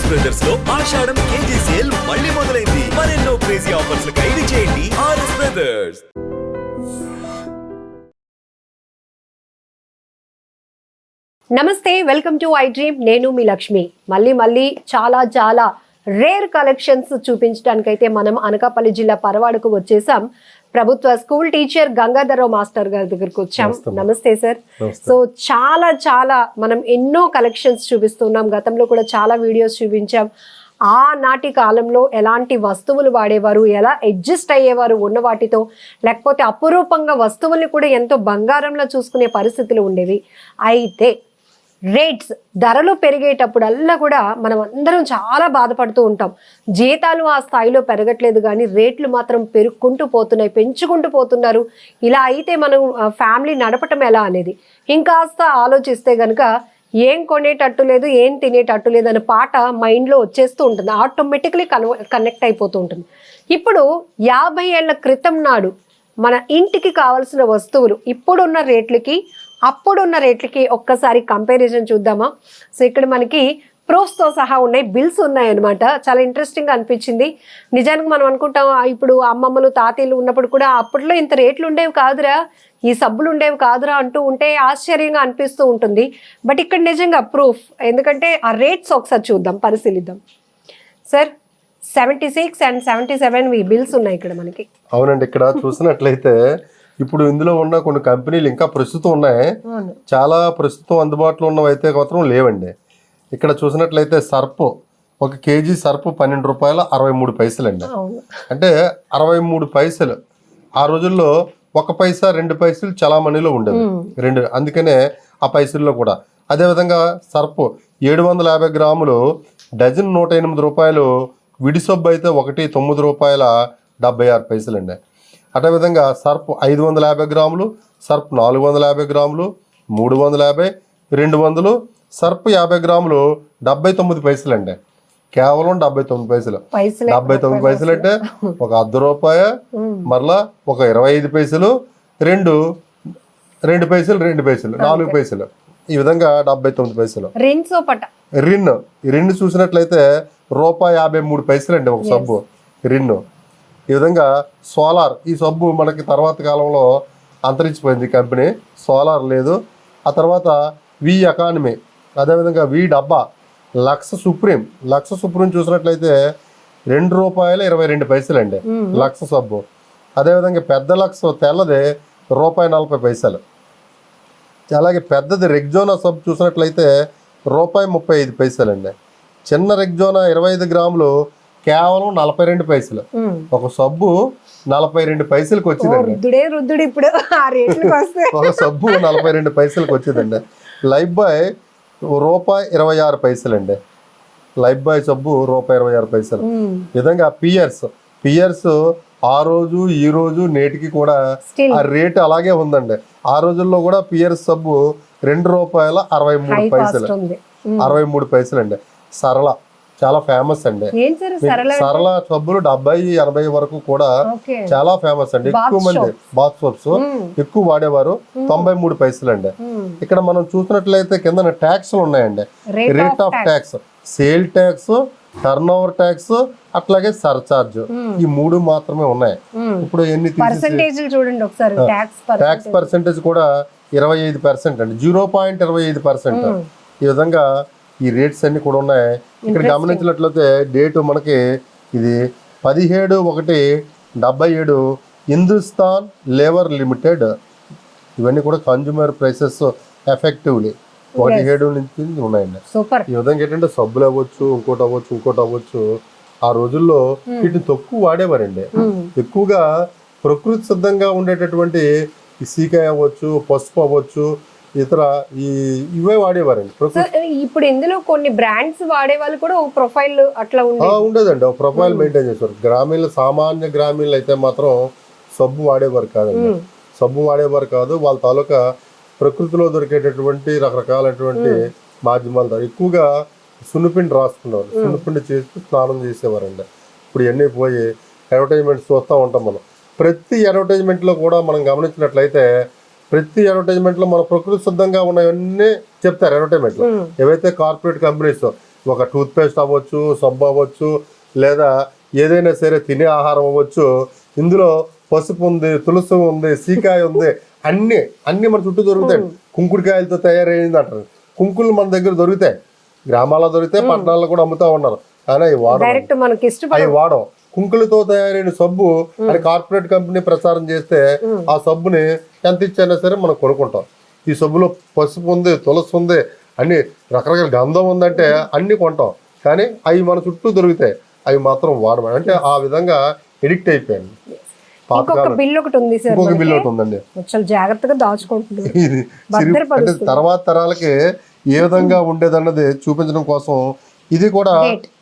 RS brothers లో ఆషాఢం KG sale మళ్ళీ మొదలైంది. మరెన్నో క్రేజీ ఆఫర్స్ ఖైదీ చేయండి ఆర్ఎస్ బ్రదర్స్. నమస్తే, వెల్కమ్ టు ఐ డ్రీమ్. నేను మీ లక్ష్మి. మళ్ళీ చాలా రేర్ కలెక్షన్స్ చూపించడానికైతే మనం అనకాపల్లి జిల్లా పరవాడకు వచ్చేసాం. ప్రభుత్వ స్కూల్ టీచర్ గంగాధరరావు మాస్టర్ గారి దగ్గరకు వచ్చాం. నమస్తే సార్. సో చాలా మనం ఎన్నో కలెక్షన్స్ చూపిస్తున్నాం. గతంలో కూడా చాలా వీడియోస్ చూపించాం. ఆనాటి కాలంలో ఎలాంటి వస్తువులు వాడేవారు, ఎలా అడ్జస్ట్ అయ్యేవారు ఉన్న వాటితో, లేకపోతే అపురూపంగా వస్తువుల్ని కూడా ఎంతో బంగారంలో చూసుకునే పరిస్థితులు ఉండేవి. అయితే రేట్స్ ధరలు పెరిగేటప్పుడల్లా కూడా మనం అందరం చాలా బాధపడుతూ ఉంటాం. జీతాలు ఆ స్థాయిలో పెరగట్లేదు, కానీ రేట్లు మాత్రం పెంచుకుంటూ పోతున్నారు. ఇలా అయితే మనం ఫ్యామిలీ నడపటం ఎలా అనేది ఇంకాస్త ఆలోచిస్తే కనుక ఏం కొనేటట్టు లేదు, ఏం తినేటట్టు లేదు అనే పాట మైండ్లో వచ్చేస్తూ ఉంటుంది. ఆటోమేటిక్లీ కనెక్ట్ అయిపోతూ ఉంటుంది. ఇప్పుడు 50 ఏళ్ల క్రితం నాడు మన ఇంటికి కావాల్సిన వస్తువులు ఇప్పుడున్న రేట్లకి అప్పుడున్న రేట్లకి ఒక్కసారి కంపారిజన్ చూద్దామా? సో ఇక్కడ మనకి ప్రూఫ్స్తో సహా ఉన్నాయి, బిల్స్ ఉన్నాయన్నమాట. చాలా ఇంట్రెస్టింగ్గా అనిపించింది. నిజానికి మనం అనుకుంటాం ఇప్పుడు అమ్మమ్మలు తాతయ్యలు ఉన్నప్పుడు కూడా అప్పట్లో ఇంత రేట్లు ఉండేవి కాదురా, ఈ సబ్బులు ఉండేవి కాదురా అంటూ ఉంటే ఆశ్చర్యంగా అనిపిస్తూ ఉంటుంది. బట్ ఇక్కడ నిజంగా ప్రూఫ్, ఎందుకంటే ఆ రేట్స్ ఒకసారి చూద్దాం, పరిశీలిద్దాం. సార్ 76 and 77 బిల్స్ ఉన్నాయి ఇక్కడ మనకి. అవునండి, ఇక్కడ చూసినట్లయితే ఇప్పుడు ఇందులో ఉన్న కొన్ని కంపెనీలు ఇంకా ప్రస్తుతం ఉన్నాయి, చాలా ప్రస్తుతం అందుబాటులో ఉన్నవి అయితే మాత్రం లేవండి. ఇక్కడ చూసినట్లయితే సర్పు, 1 కేజీ సర్పు 12 రూపాయల 63 పైసలు అండి. అంటే 63 పైసలు. ఆ రోజుల్లో 1 పైసా 2 పైసలు చలామణిలో ఉండేది, 2. అందుకనే ఆ పైసల్లో కూడా. అదేవిధంగా సర్పు 750 గ్రాములు డజన్ 108 రూపాయలు. విడి సబ్బు అయితే 1 9 రూపాయల 76 పైసలు అండి. అదేవిధంగా సర్ప్ 550 గ్రాములు, సర్ప్ 450 గ్రాములు 350, 200. సర్ప్ 50 గ్రాములు 79 పైసలు అండి. కేవలం 79 పైసలు. 79 పైసలు అంటే 1 రూపాయ, మరలా 25 పైసలు, 2 పైసలు, 2 పైసలు, 4 పైసలు, ఈ విధంగా 79 పైసలు. రిన్ చూసినట్లయితే ₹1.53 పైసలు అండి ఒక సబ్బు రిన్ను. ఈ విధంగా సోలార్, ఈ సబ్బు మనకి తర్వాత కాలంలో అంతరించిపోయింది కంపెనీ, సోలార్ లేదు. ఆ తర్వాత వి ఎకానమీ, అదేవిధంగా వి డబ్బా, లక్స్ సుప్రీం చూసినట్లయితే ₹2.22 పైసలు అండి లక్స్ సబ్బు. అదేవిధంగా పెద్ద లక్స్ తెల్లది ₹1.40 పైసలు. అలాగే పెద్దది రెగ్జోనా సబ్బు చూసినట్లయితే ₹1.35 పైసలు అండి. చిన్న రెగ్జోనా 25 గ్రాములు కేవలం 42 పైసలు. ఒక సబ్బు 42 పైసలకు వచ్చిందండి. ఒక సబ్బు 42 పైసలకు వచ్చిందండి. లైఫ్ బాయ్ ₹1.26 పైసలు అండి. లైఫ్ బాయ్ సబ్బు ₹1.26 పైసలు. విధంగా పియర్స్ ఆ రోజు ఈ రోజు నేటికి కూడా ఆ రేటు అలాగే ఉందండి. ఆ రోజుల్లో కూడా పియర్స్ సబ్బు ₹2.63 పైసలు, 63 పైసలు అండి. సరళ చాలా ఫేమస్ అండి. సరళ సబ్బులు 70-80 వరకు కూడా చాలా ఫేమస్ అండి. ఎక్కువ మంది బాత్ సోప్స్ ఎక్కువ వాడేవారు. 93 పైసలు అండి. ఇక్కడ మనం చూసినట్లయితే కింద ట్యాక్స్ ఉన్నాయండి. Rate of tax, sale tax, turn over tax, అట్లాగే సర్చార్జ్, ఈ 3 మాత్రమే ఉన్నాయి. ఇప్పుడు ఎన్ని ట్యాక్స్ పర్సెంటేజ్ కూడా 25% అండి, 0.25%. ఈ విధంగా ఈ రేట్స్ అన్ని కూడా ఉన్నాయి. ఇక్కడ గమనించినట్లయితే డేటు మనకి ఇది 17/1/77 హిందుస్థాన్ లేబర్ లిమిటెడ్. ఇవన్నీ కూడా కన్జ్యూమర్ ప్రైసెస్ ఎఫెక్టివ్లీ 17 నుంచి ఉన్నాయండి. ఈ విధంగా ఏంటంటే సబ్బులు అవ్వచ్చు, ఇంకోటి అవ్వచ్చు. ఆ రోజుల్లో వీటిని తక్కువ వాడేవారండి. ఎక్కువగా ప్రకృతి సిద్ధంగా ఉండేటటువంటి సీకాయ అవ్వచ్చు, పసుపు అవ్వచ్చు, ఇతర ఇవే వాడేవారండి. ఇప్పుడు ఇందులో కొన్ని బ్రాండ్స్ వాడే వాళ్ళు కూడా ఒక ప్రొఫైల్ అట్లా ఉండేదండి, ఒక ప్రొఫైల్ మెయింటైన్ చేసేవారు. సామాన్య గ్రామీణులు అయితే మాత్రం సబ్బు వాడేవారు కాదు. వాళ్ళ తాలూకా ప్రకృతిలో దొరికేటటువంటి రకరకాలైనటువంటి మాధ్యమాలతో ఎక్కువగా సున్నిపిండి రాసుకున్నారు, సున్నిపిండి చేసి స్నానం చేసేవారండి. ఇప్పుడు ఇవన్నీ పోయి అడ్వర్టైజ్మెంట్స్ చూస్తూ ఉంటాం మనం. ప్రతి అడ్వర్టైజ్మెంట్లో కూడా మనం గమనించినట్లయితే ప్రతి అడ్వర్టైజ్మెంట్లో మన ప్రకృతి సిద్ధంగా ఉన్నవన్నీ చెప్తారు అడ్వర్టైజ్మెంట్లో. ఏవైతే కార్పొరేట్ కంపెనీస్ ఒక టూత్ పేస్ట్ అవ్వచ్చు, సబ్బు అవ్వచ్చు, లేదా ఏదైనా సరే తినే ఆహారం అవ్వచ్చు. ఇందులో పసుపు ఉంది, తులసి ఉంది, సీకాయ ఉంది, అన్ని మన చుట్టూ దొరుకుతాయి. కుంకుడుకాయలతో తయారైంది అంటారు. కుంకులు మన దగ్గర దొరుకుతాయి, గ్రామాల్లో దొరుకుతాయి, పట్టణాల్లో కూడా అమ్ముతా ఉన్నారు. కానీ అవి వాడం కుంకులతో తయారైన సబ్బు అని కార్పొరేట్ కంపెనీ ప్రచారం చేస్తే ఆ సబ్బుని ఎంత ఇచ్చైనా సరే మనం కొనుక్కుంటాం. ఈ సబ్బులో పసుపు ఉంది, తులసి ఉంది, అన్ని రకరకాల గంధం ఉందంటే అన్ని కొంటాం. కానీ అవి మన చుట్టూ దొరుకుతాయి, అవి మాత్రం వాడమని. అంటే ఆ విధంగా ఎడిక్ట్ అయిపోయాను. ఇంకొక బిల్ ఒకటి ఉంది సార్, ఇంకొక బిల్ ఒకటి ఉందండి, చాలా జాగ్రత్తగా దాచుకుంటున్నారు. అంటే తర్వాత తరాలకి ఏ విధంగా ఉండేదన్నది చూపించడం కోసం ఇది కూడా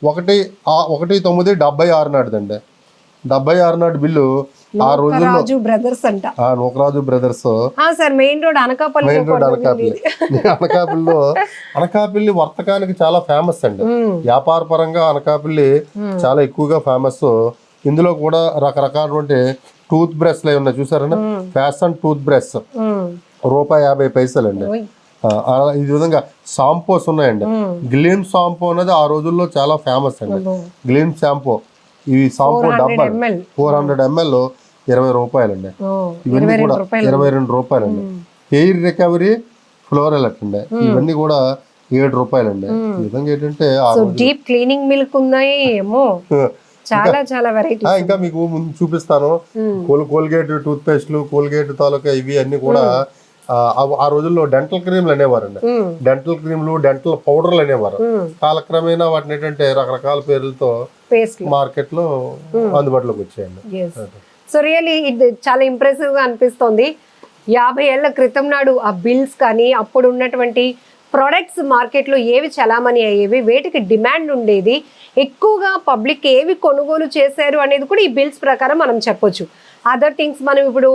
1/9/76 నాటిదండి. 76 నాటి బిల్లు. ఆ రోజుల్లో బ్రదర్స్ అంట, Nookaraju brothers main road Anakapalli. Anakapalli వర్తకానికి చాలా ఫేమస్ అండి. వ్యాపార పరంగా అనకాపల్లి చాలా ఎక్కువగా ఫేమస్. ఇందులో కూడా రకరకాలటువంటి టూత్ బ్రష్లు ఉన్నాయి చూసారన్నా, ఫ్యాషన్ టూత్ బ్రష్ ₹1.50 అండి. ఈ విధంగా షాంపూస్ ఉన్నాయండి. గ్లీమ్ షాంపూ అనేది ఆ రోజుల్లో చాలా ఫేమస్ అండి. గ్లీమ్ షాంపూ, ఈ షాంపూ డబ్బా 400 ml ₹20 అండి. ఇవన్నీ కూడా ₹22 అండి. హెయిర్ రికవరీ ఫ్లోరల్ అండి, ఇవన్నీ కూడా ₹7 అండి. ఈ విధంగా ఏంటంటే డీప్ క్లీనింగ్ మిల్క్ ఉన్నాయి ఏమో, చాలా వెరైటీ. ఇంకా మీకు ముందు చూపిస్తాను. కోల్గేట్ టూత్ పేస్ట్లు, కోల్గేట్ తాలూకా ఇవి అన్ని కూడా ఆ రోజుల్లో డెంటల్ క్రీమ్లు అనేవారండి. డెంటల్ క్రీమ్లు, డెంటల్ పౌడర్లు అనేవారు. కాలక్రమేణా వాటిని ఏంటంటే రకరకాల పేర్లతో మార్కెట్ లో అందుబాటులోకి వచ్చాయండి. సో రియల్లీ ఇది చాలా ఇంప్రెసివ్ గా అనిపిస్తుంది. 50 ఏళ్ల క్రితం నాడు ఆ బిల్స్ కానీ, అప్పుడు ఉన్నటువంటి ప్రొడక్ట్స్ మార్కెట్లో ఏవి చలామణి అయ్యేవి, వేటికి డిమాండ్ ఉండేది, ఎక్కువగా పబ్లిక్ ఏవి కొనుగోలు చేశారు అనేది కూడా ఈ బిల్స్ ప్రకారం మనం చెప్పొచ్చు. అదర్ థింగ్స్ మనం ఇప్పుడు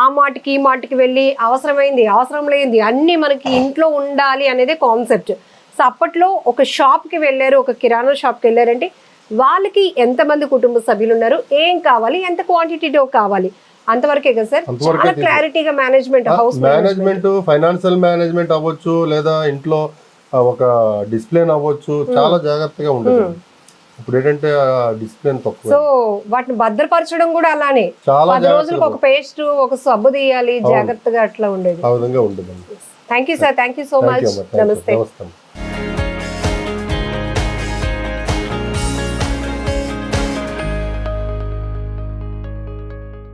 ఆ మాటికి ఈ మాటికి వెళ్ళి అవసరమైంది, అవసరం లేనిది అన్నీ మనకి ఇంట్లో ఉండాలి అనేది కాన్సెప్ట్. సో అప్పట్లో ఒక షాప్కి వెళ్ళారు, ఒక కిరాణా షాప్కి వెళ్ళారంటే వాళ్ళకి ఎంతమంది కుటుంబ సభ్యులు ఉన్నారు, ఏం కావాలి, ఎంత క్వాంటిటీలో కావాలి, అంతవరకే కదా సార్. చాలా క్లారిటీగా మేనేజ్మెంట్, ఫైనాన్షియల్ మేనేజ్మెంట్ అవ్వచ్చు, లేదా ఇంట్లో ఒక డిసిప్లిన్ అవ్వచ్చు, చాలా జాగ్రత్తగా ఉంటుంది. ఇప్పుడు ఏంటంటే డిసిప్లిన్ తక్కువ. సో వాటిని భద్రపరచడం కూడా అలానే 10 రోజులకు ఒక పేస్ట్, ఒక సబ్బు తీయాలి, జాగ్రత్తగా అట్లా ఉండేది. ఆ విధంగా ఉంటుంది. Thank you sir, thank you so much. నమస్తే.